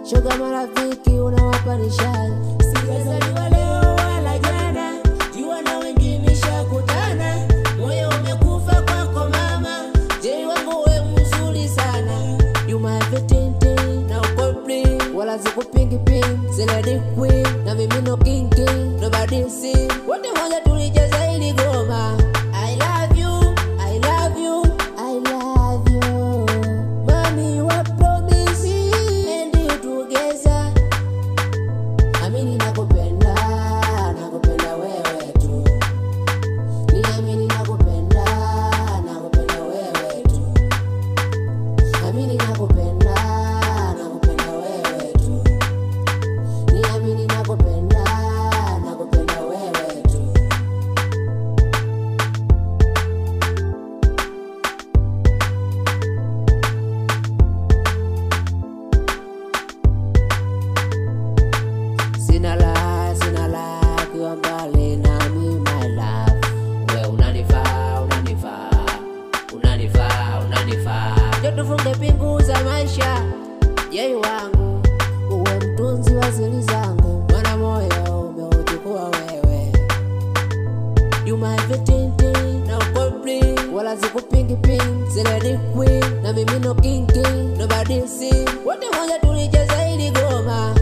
shoga marafiki unawapa nishai. Sijazaliwa leo wala jana, jua na wengi nishakutana. Moyo umekufa kwako mama, Jay wangu we mzuri sana. You my everything, Na uko bling, wala sikupingi ping. Zeladi queen, Na mimi no king king, nobody see. wote moja tulijaza ili goma. I love you, I love you, I love you, mami wa promise and you together. amini nakupenda, nakupenda wewe tu. Niamini nakupenda, nakupenda wewe tu. Amini nakupenda, nakupenda wewe tu. Niamini nakupenda, nakupenda wewe tu. Sina la kiwa mbali nami my love. We unanifaa, Ndio tufunge pingu za maisha, Jay wangu, uwe mtunzi wa siri zangu. Mwana moyo umeuchukua wewe. You my everything, na uko bling, wala sikupingi ping. Zeladi queen, Na mimi no king king, nobody see. wote moja tulijaza ili goma.